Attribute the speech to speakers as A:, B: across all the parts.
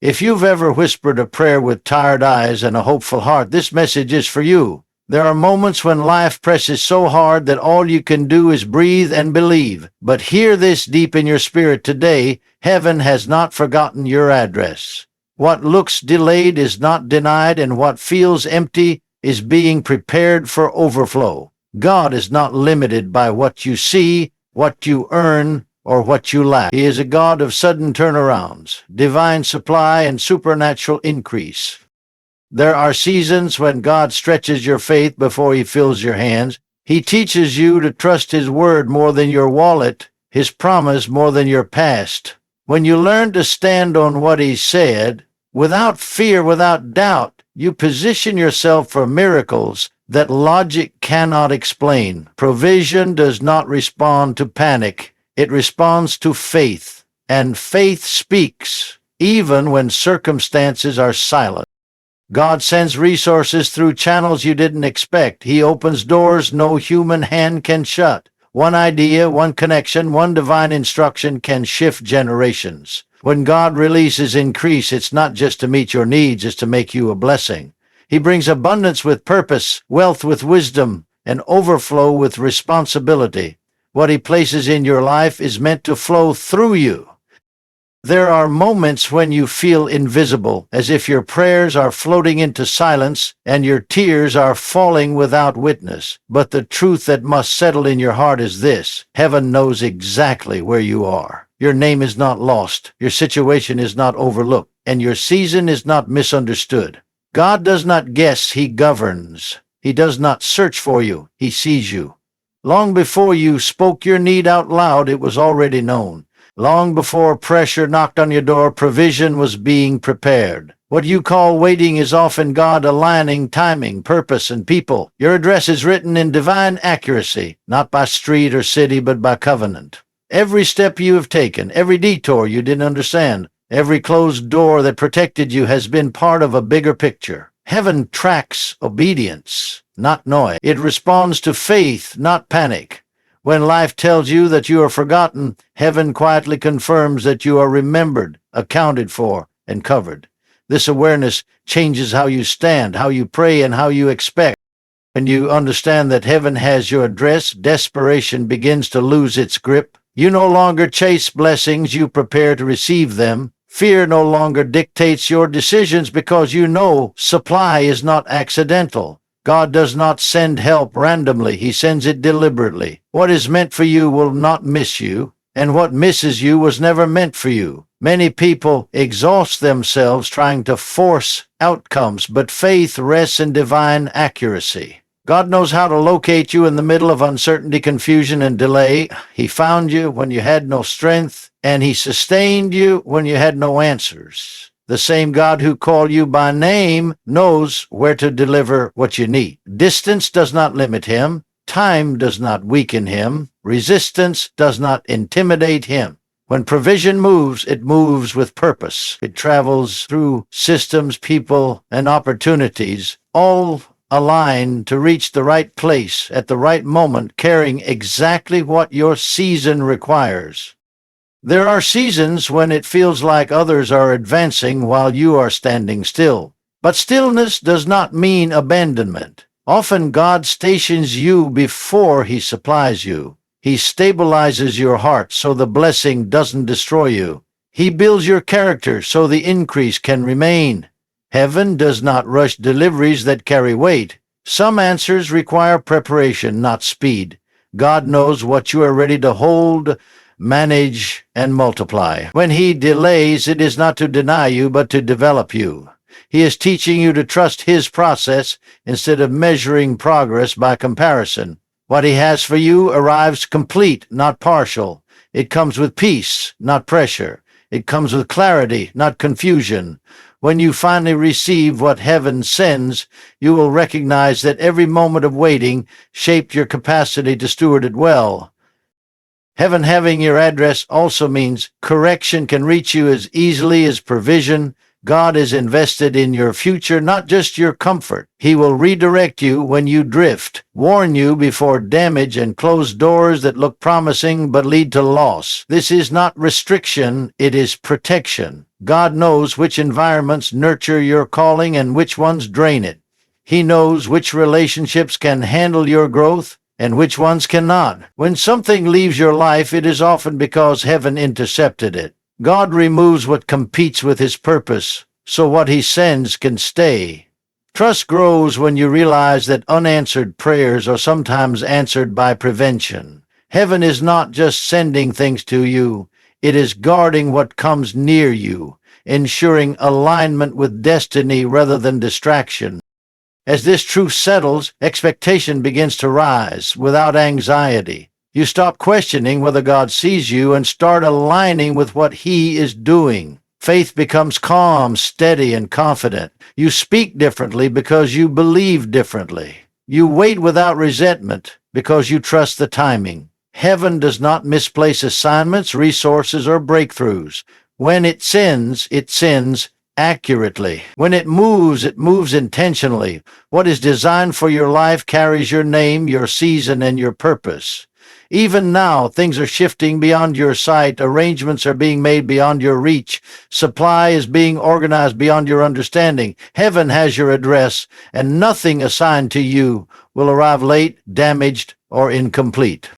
A: If you've ever whispered a prayer with tired eyes and a hopeful heart, this message is for you. There are moments when life presses so hard that all you can do is breathe and believe. But hear this deep in your spirit today: heaven has not forgotten your address. What looks delayed is not denied, and what feels empty is being prepared for overflow. God is not limited by what you see, what you earn, or what you lack. He is a God of sudden turnarounds, divine supply, and supernatural increase. There are seasons when God stretches your faith before He fills your hands. He teaches you to trust His word more than your wallet, His promise more than your past. When you learn to stand on what He said, without fear, without doubt, you position yourself for miracles that logic cannot explain. Provision does not respond to panic. It responds to faith, and faith speaks, even when circumstances are silent. God sends resources through channels you didn't expect. He opens doors no human hand can shut. One idea, one connection, one divine instruction can shift generations. When God releases increase, it's not just to meet your needs, it's to make you a blessing. He brings abundance with purpose, wealth with wisdom, and overflow with responsibility. What He places in your life is meant to flow through you. There are moments when you feel invisible, as if your prayers are floating into silence and your tears are falling without witness. But the truth that must settle in your heart is this: heaven knows exactly where you are. Your name is not lost, your situation is not overlooked, and your season is not misunderstood. God does not guess, He governs. He does not search for you, He sees you. Long before you spoke your need out loud, it was already known. Long before pressure knocked on your door, provision was being prepared. What you call waiting is often God aligning timing, purpose, and people. Your address is written in divine accuracy, not by street or city, but by covenant. Every step you have taken, every detour you didn't understand, every closed door that protected you has been part of a bigger picture. Heaven tracks obedience, not noise. It responds to faith, not panic. When life tells you that you are forgotten, heaven quietly confirms that you are remembered, accounted for, and covered. This awareness changes how you stand, how you pray, and how you expect. When you understand that heaven has your address, desperation begins to lose its grip. You no longer chase blessings, you prepare to receive them. Fear no longer dictates your decisions because you know supply is not accidental. God does not send help randomly, He sends it deliberately. What is meant for you will not miss you, and what misses you was never meant for you. Many people exhaust themselves trying to force outcomes, but faith rests in divine accuracy. God knows how to locate you in the middle of uncertainty, confusion, and delay. He found you when you had no strength, and He sustained you when you had no answers. The same God who called you by name knows where to deliver what you need. Distance does not limit Him. Time does not weaken Him. Resistance does not intimidate Him. When provision moves, it moves with purpose. It travels through systems, people, and opportunities, all aligned to reach the right place at the right moment, carrying exactly what your season requires. There are seasons when it feels like others are advancing while you are standing still. But stillness does not mean abandonment. Often God stations you before He supplies you. He stabilizes your heart so the blessing doesn't destroy you. He builds your character so the increase can remain. Heaven does not rush deliveries that carry weight. Some answers require preparation, not speed. God knows what you are ready to hold, manage, and multiply. When He delays, it is not to deny you, but to develop you. He is teaching you to trust His process instead of measuring progress by comparison. What He has for you arrives complete, not partial. It comes with peace, not pressure. It comes with clarity, not confusion. When you finally receive what heaven sends, you will recognize that every moment of waiting shaped your capacity to steward it well. Heaven having your address also means correction can reach you as easily as provision, God is invested in your future, not just your comfort. He will redirect you when you drift, warn you before damage, and close doors that look promising but lead to loss. This is not restriction, it is protection. God knows which environments nurture your calling and which ones drain it. He knows which relationships can handle your growth and which ones cannot. When something leaves your life, it is often because heaven intercepted it. God removes what competes with his purpose, so what he sends can stay. Trust grows when you realize that unanswered prayers are sometimes answered by prevention. Heaven is not just sending things to you, it is guarding what comes near you, ensuring alignment with destiny rather than distraction. As this truth settles, expectation begins to rise without anxiety. You stop questioning whether God sees you and start aligning with what he is doing. Faith becomes calm, steady, and confident. You speak differently because you believe differently. You wait without resentment because you trust the timing. Heaven does not misplace assignments, resources, or breakthroughs. When it sends accurately. When it moves intentionally. What is designed for your life carries your name, your season, and your purpose. Even now, things are shifting beyond your sight, arrangements are being made beyond your reach, supply is being organized beyond your understanding. Heaven has your address, and nothing assigned to you will arrive late, damaged, or incomplete.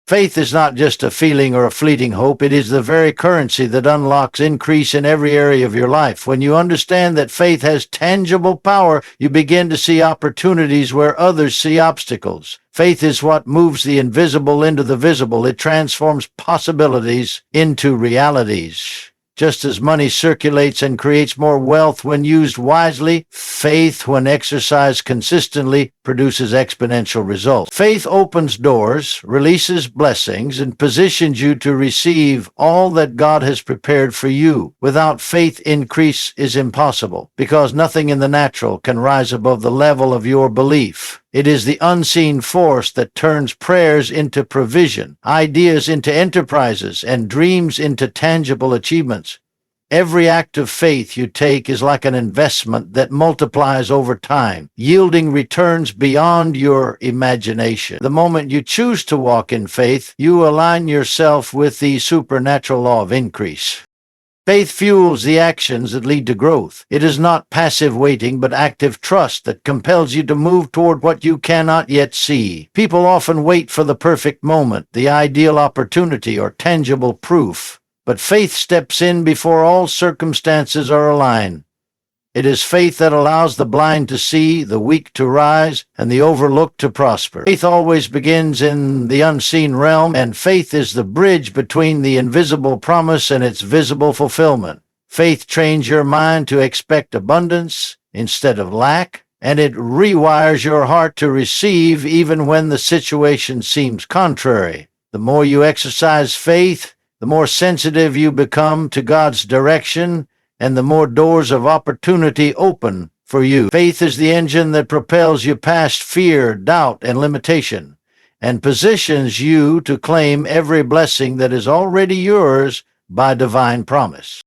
A: Faith is not just a feeling or a fleeting hope, it is the very currency that unlocks increase in every area of your life. When you understand that faith has tangible power, you begin to see opportunities where others see obstacles. Faith is what moves the invisible into the visible. It transforms possibilities into realities. Just as money circulates and creates more wealth when used wisely, faith, when exercised consistently, produces exponential results. Faith opens doors, releases blessings, and positions you to receive all that God has prepared for you. Without faith, increase is impossible, because nothing in the natural can rise above the level of your belief. It is the unseen force that turns prayers into provision, ideas into enterprises, and dreams into tangible achievements. Every act of faith you take is like an investment that multiplies over time, yielding returns beyond your imagination. The moment you choose to walk in faith, you align yourself with the supernatural law of increase. Faith fuels the actions that lead to growth. It is not passive waiting, but active trust that compels you to move toward what you cannot yet see. People often wait for the perfect moment, the ideal opportunity, or tangible proof. But faith steps in before all circumstances are aligned. It is faith that allows the blind to see, the weak to rise, and the overlooked to prosper. Faith always begins in the unseen realm, and faith is the bridge between the invisible promise and its visible fulfillment. Faith trains your mind to expect abundance instead of lack, and it rewires your heart to receive even when the situation seems contrary. The more you exercise faith, the more sensitive you become to God's direction, and the more doors of opportunity open for you. Faith is the engine that propels you past fear, doubt, and limitation, and positions you to claim every blessing that is already yours by divine promise.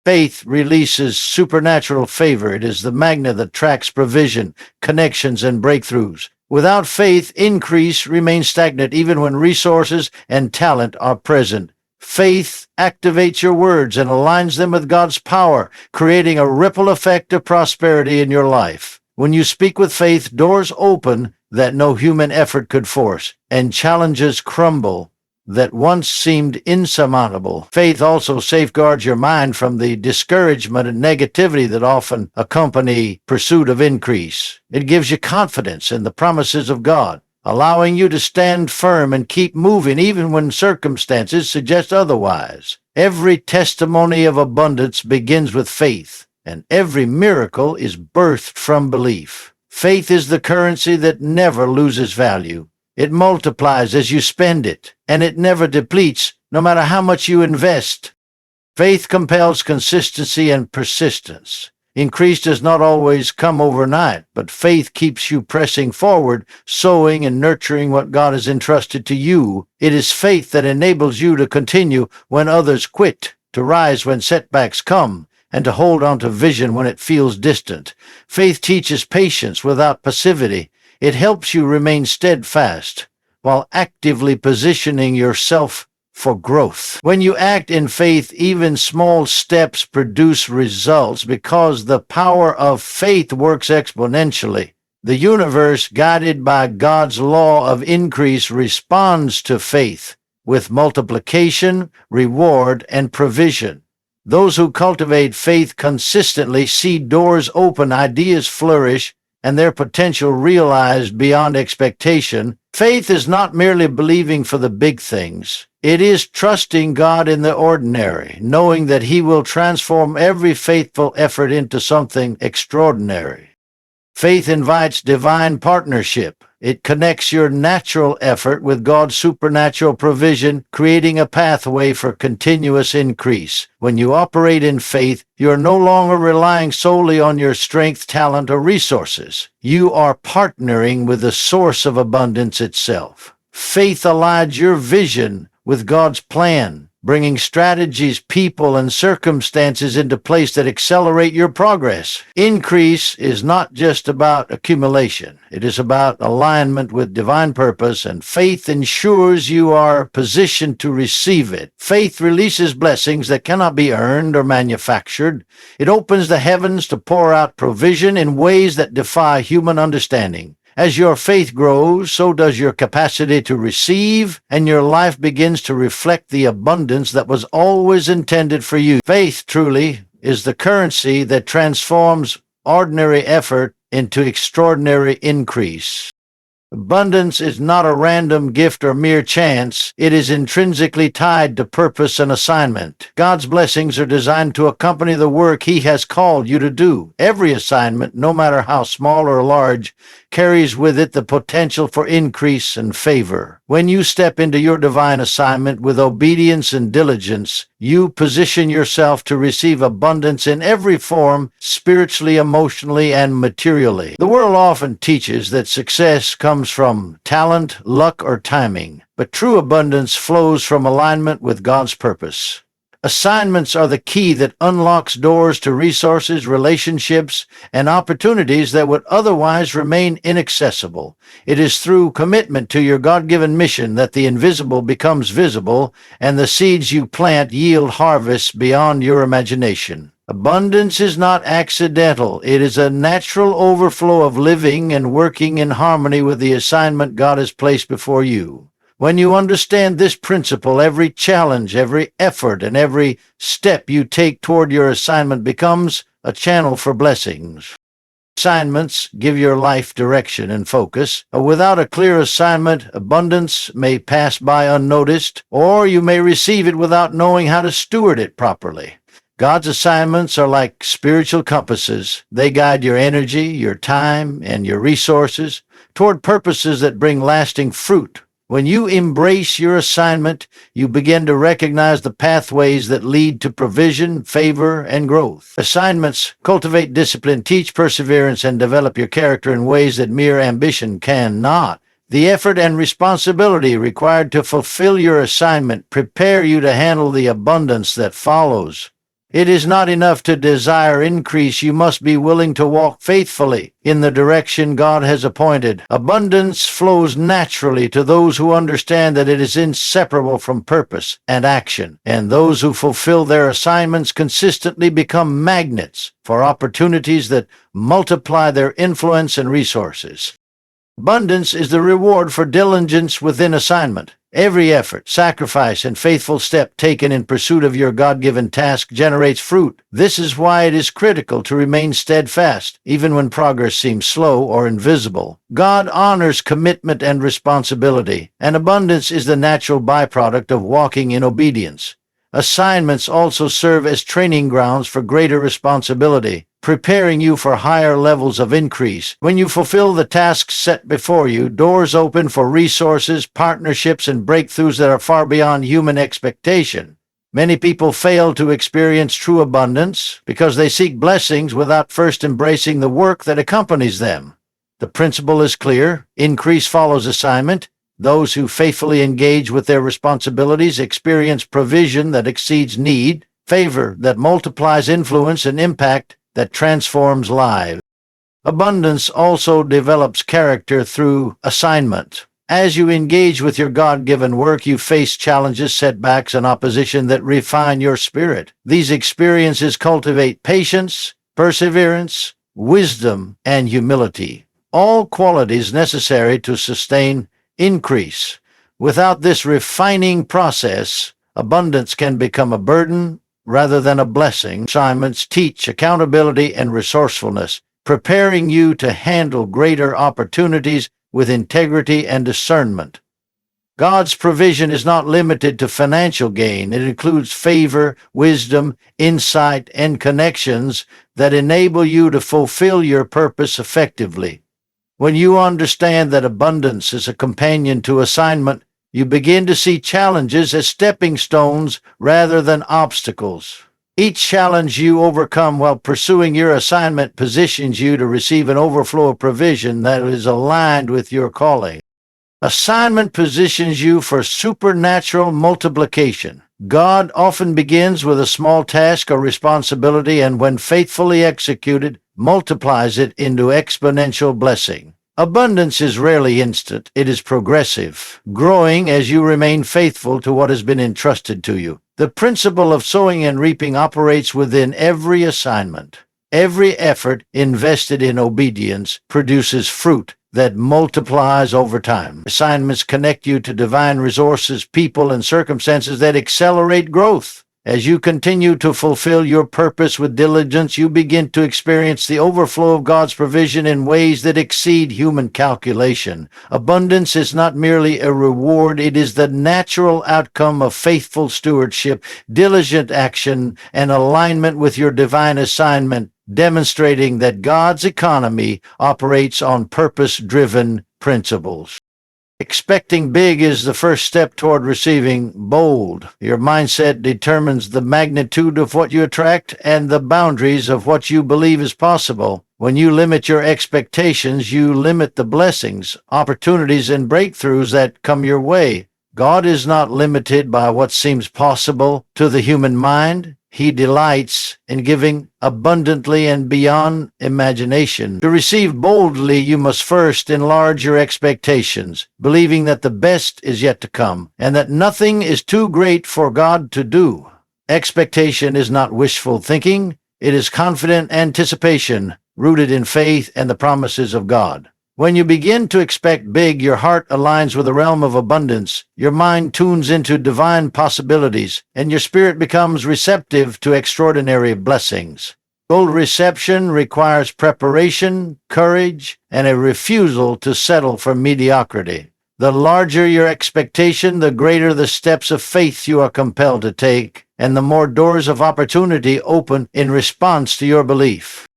A: Faith releases supernatural favor. It is the magnet that tracks provision, connections, and breakthroughs. Without faith, increase remains stagnant even when resources and talent are present. Faith activates your words and aligns them with God's power, creating a ripple effect of prosperity in your life. When you speak with faith, doors open that no human effort could force, and challenges crumble that once seemed insurmountable. Faith also safeguards your mind from the discouragement and negativity that often accompany pursuit of increase. It gives you confidence in the promises of God, allowing you to stand firm and keep moving even when circumstances suggest otherwise. Every testimony of abundance begins with faith, and every miracle is birthed from belief. Faith is the currency that never loses value. It multiplies as you spend it, and it never depletes, no matter how much you invest. Faith compels consistency and persistence. Increase does not always come overnight, but faith keeps you pressing forward, sowing and nurturing what God has entrusted to you. It is faith that enables you to continue when others quit, to rise when setbacks come, and to hold on to vision when it feels distant. Faith teaches patience without passivity. It helps you remain steadfast while actively positioning yourself for growth. When you act in faith, even small steps produce results because the power of faith works exponentially. The universe, guided by God's law of increase, responds to faith with multiplication, reward, and provision. Those who cultivate faith consistently see doors open, ideas flourish, and their potential realized beyond expectation. Faith is not merely believing for the big things. It is trusting God in the ordinary, knowing that He will transform every faithful effort into something extraordinary. Faith invites divine partnership. It connects your natural effort with God's supernatural provision, creating a pathway for continuous increase. When you operate in faith, you are no longer relying solely on your strength, talent, or resources. You are partnering with the source of abundance itself. Faith aligns your vision with God's plan, bringing strategies, people, and circumstances into place that accelerate your progress. Increase is not just about accumulation. It is about alignment with divine purpose, and faith ensures you are positioned to receive it. Faith releases blessings that cannot be earned or manufactured. It opens the heavens to pour out provision in ways that defy human understanding. As your faith grows, so does your capacity to receive, and your life begins to reflect the abundance that was always intended for you. Faith, truly, is the currency that transforms ordinary effort into extraordinary increase. Abundance is not a random gift or mere chance. It is intrinsically tied to purpose and assignment. God's blessings are designed to accompany the work He has called you to do. Every assignment, no matter how small or large, carries with it the potential for increase and favor. When you step into your divine assignment with obedience and diligence, you position yourself to receive abundance in every form, spiritually, emotionally, and materially. The world often teaches that success comes from talent, luck, or timing, but true abundance flows from alignment with God's purpose. Assignments are the key that unlocks doors to resources, relationships, and opportunities that would otherwise remain inaccessible. It is through commitment to your God-given mission that the invisible becomes visible, and the seeds you plant yield harvests beyond your imagination. Abundance is not accidental. It is a natural overflow of living and working in harmony with the assignment God has placed before you. When you understand this principle, every challenge, every effort, and every step you take toward your assignment becomes a channel for blessings. Assignments give your life direction and focus. Without a clear assignment, abundance may pass by unnoticed, or you may receive it without knowing how to steward it properly. God's assignments are like spiritual compasses. They guide your energy, your time, and your resources toward purposes that bring lasting fruit. When you embrace your assignment, you begin to recognize the pathways that lead to provision, favor, and growth. Assignments cultivate discipline, teach perseverance, and develop your character in ways that mere ambition cannot. The effort and responsibility required to fulfill your assignment prepare you to handle the abundance that follows. It is not enough to desire increase. You must be willing to walk faithfully in the direction God has appointed. Abundance flows naturally to those who understand that it is inseparable from purpose and action, and those who fulfill their assignments consistently become magnets for opportunities that multiply their influence and resources. Abundance is the reward for diligence within assignment. Every effort, sacrifice, and faithful step taken in pursuit of your God-given task generates fruit. This is why it is critical to remain steadfast, even when progress seems slow or invisible. God honors commitment and responsibility, and abundance is the natural byproduct of walking in obedience. Assignments also serve as training grounds for greater responsibility, preparing you for higher levels of increase. When you fulfill the tasks set before you, doors open for resources, partnerships, and breakthroughs that are far beyond human expectation. Many people fail to experience true abundance because they seek blessings without first embracing the work that accompanies them. The principle is clear: increase follows assignment. Those who faithfully engage with their responsibilities experience provision that exceeds need, favor that multiplies influence, and impact that transforms lives. Abundance also develops character through assignment. As you engage with your God-given work, you face challenges, setbacks, and opposition that refine your spirit. These experiences cultivate patience, perseverance, wisdom, and humility, all qualities necessary to sustain increase. Without this refining process, abundance can become a burden rather than a blessing. Assignments teach accountability and resourcefulness, preparing you to handle greater opportunities with integrity and discernment. God's provision is not limited to financial gain. It includes favor, wisdom, insight, and connections that enable you to fulfill your purpose effectively. When you understand that abundance is a companion to assignment, you begin to see challenges as stepping stones rather than obstacles. Each challenge you overcome while pursuing your assignment positions you to receive an overflow of provision that is aligned with your calling. Assignment positions you for supernatural multiplication. God often begins with a small task or responsibility, and when faithfully executed, multiplies it into exponential blessing. Abundance is rarely instant. It is progressive, growing as you remain faithful to what has been entrusted to you. The principle of sowing and reaping operates within every assignment. Every effort invested in obedience produces fruit that multiplies over time. Assignments connect you to divine resources, people, and circumstances that accelerate growth. As you continue to fulfill your purpose with diligence, you begin to experience the overflow of God's provision in ways that exceed human calculation. Abundance is not merely a reward, it is the natural outcome of faithful stewardship, diligent action, and alignment with your divine assignment, demonstrating that God's economy operates on purpose-driven principles. Expecting big is the first step toward receiving bold. Your mindset determines the magnitude of what you attract and the boundaries of what you believe is possible. When you limit your expectations, you limit the blessings, opportunities, and breakthroughs that come your way. God is not limited by what seems possible to the human mind. He delights in giving abundantly and beyond imagination. To receive boldly, you must first enlarge your expectations, believing that the best is yet to come, and that nothing is too great for God to do. Expectation is not wishful thinking. It is confident anticipation, rooted in faith and the promises of God. When you begin to expect big, your heart aligns with the realm of abundance, your mind tunes into divine possibilities, and your spirit becomes receptive to extraordinary blessings. Bold reception requires preparation, courage, and a refusal to settle for mediocrity. The larger your expectation, the greater the steps of faith you are compelled to take, and the more doors of opportunity open in response to your belief.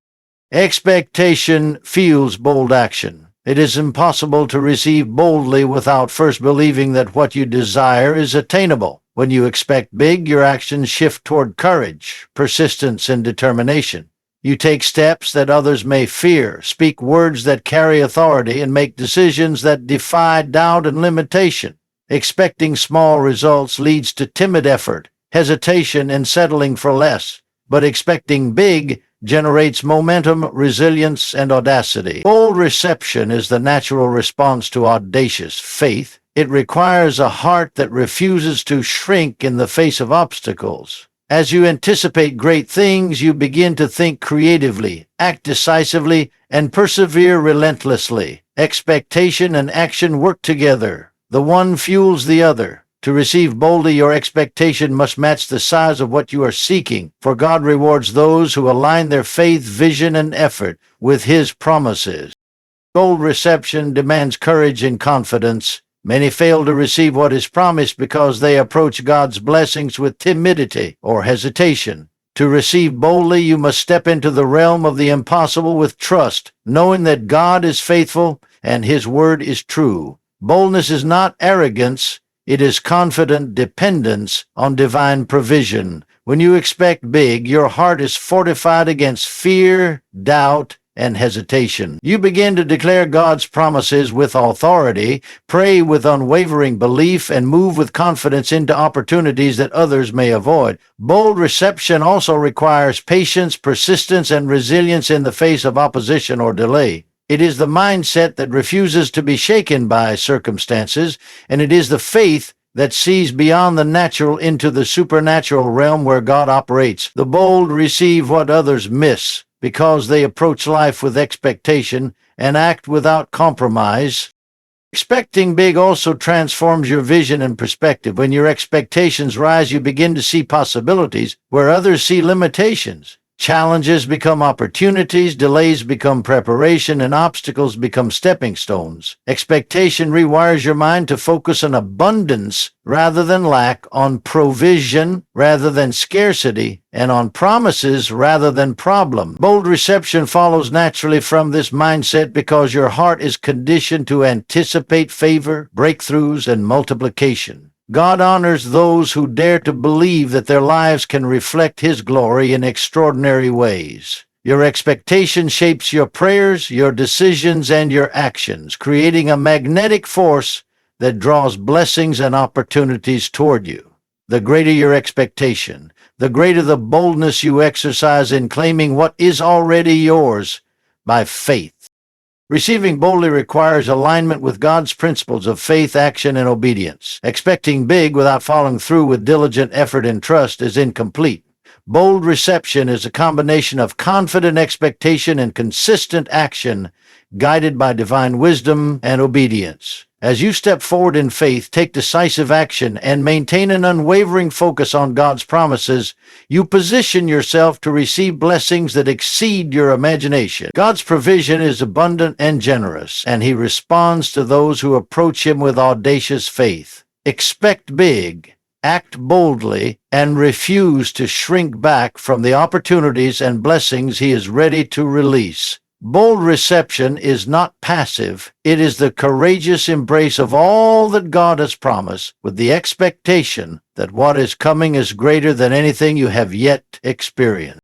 A: Expectation fuels bold action. It is impossible to receive boldly without first believing that what you desire is attainable. When you expect big, your actions shift toward courage, persistence, and determination. You take steps that others may fear, speak words that carry authority, and make decisions that defy doubt and limitation. Expecting small results leads to timid effort, hesitation, and settling for less. But expecting big generates momentum, resilience, and audacity. Bold reception is the natural response to audacious faith. It requires a heart that refuses to shrink in the face of obstacles. As you anticipate great things, you begin to think creatively, act decisively, and persevere relentlessly. Expectation and action work together. The one fuels the other. To receive boldly, your expectation must match the size of what you are seeking, for God rewards those who align their faith, vision, and effort with His promises. Bold reception demands courage and confidence. Many fail to receive what is promised because they approach God's blessings with timidity or hesitation. To receive boldly, you must step into the realm of the impossible with trust, knowing that God is faithful and His word is true. Boldness is not arrogance. It is confident dependence on divine provision. When you expect big, your heart is fortified against fear, doubt, and hesitation. You begin to declare God's promises with authority, pray with unwavering belief, and move with confidence into opportunities that others may avoid. Bold reception also requires patience, persistence, and resilience in the face of opposition or delay. It is the mindset that refuses to be shaken by circumstances, and it is the faith that sees beyond the natural into the supernatural realm where God operates. The bold receive what others miss because they approach life with expectation and act without compromise. Expecting big also transforms your vision and perspective. When your expectations rise, you begin to see possibilities where others see limitations. Challenges become opportunities, delays become preparation, and obstacles become stepping stones. Expectation rewires your mind to focus on abundance rather than lack, on provision rather than scarcity, and on promises rather than problem. Bold reception follows naturally from this mindset because your heart is conditioned to anticipate favor, breakthroughs, and multiplication. God honors those who dare to believe that their lives can reflect His glory in extraordinary ways. Your expectation shapes your prayers, your decisions, and your actions, creating a magnetic force that draws blessings and opportunities toward you. The greater your expectation, the greater the boldness you exercise in claiming what is already yours by faith. Receiving boldly requires alignment with God's principles of faith, action, and obedience. Expecting big without following through with diligent effort and trust is incomplete. Bold reception is a combination of confident expectation and consistent action, guided by divine wisdom and obedience. As you step forward in faith, take decisive action, and maintain an unwavering focus on God's promises, you position yourself to receive blessings that exceed your imagination. God's provision is abundant and generous, and He responds to those who approach Him with audacious faith. Expect big, act boldly, and refuse to shrink back from the opportunities and blessings He is ready to release. Bold reception is not passive. It is the courageous embrace of all that God has promised, with the expectation that what is coming is greater than anything you have yet experienced.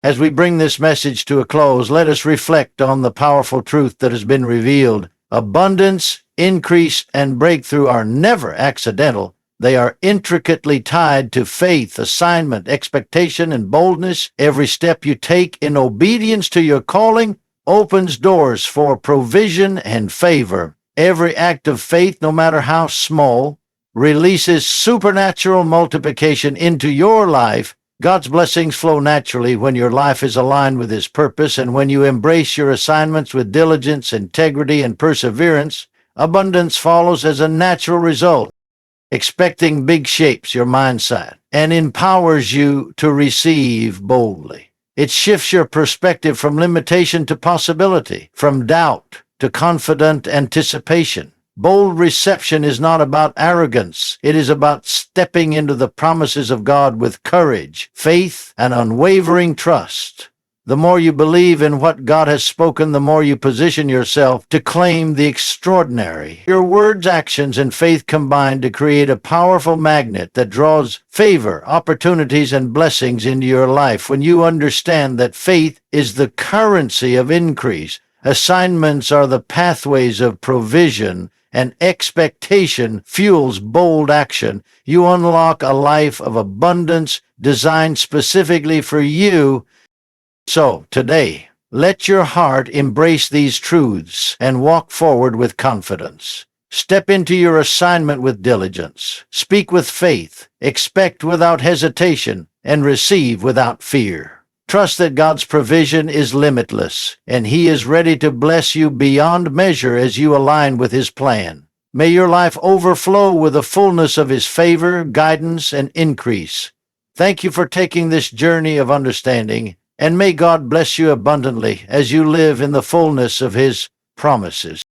A: As we bring this message to a close, let us reflect on the powerful truth that has been revealed. Abundance, increase, and breakthrough are never accidental. They are intricately tied to faith, assignment, expectation, and boldness. Every step you take in obedience to your calling opens doors for provision and favor. Every act of faith, no matter how small, releases supernatural multiplication into your life. God's blessings flow naturally when your life is aligned with His purpose, and when you embrace your assignments with diligence, integrity, and perseverance, abundance follows as a natural result. Expecting big shapes your mindset and empowers you to receive boldly. It shifts your perspective from limitation to possibility, from doubt to confident anticipation. Bold reception is not about arrogance. It is about stepping into the promises of God with courage, faith, and unwavering trust. The more you believe in what God has spoken, the more you position yourself to claim the extraordinary. Your words, actions, and faith combine to create a powerful magnet that draws favor, opportunities, and blessings into your life. When you understand that faith is the currency of increase, assignments are the pathways of provision, and expectation fuels bold action, you unlock a life of abundance designed specifically for you. So, today, let your heart embrace these truths and walk forward with confidence. Step into your assignment with diligence. Speak with faith, expect without hesitation, and receive without fear. Trust that God's provision is limitless, and He is ready to bless you beyond measure as you align with His plan. May your life overflow with the fullness of His favor, guidance, and increase. Thank you for taking this journey of understanding, and may God bless you abundantly as you live in the fullness of His promises.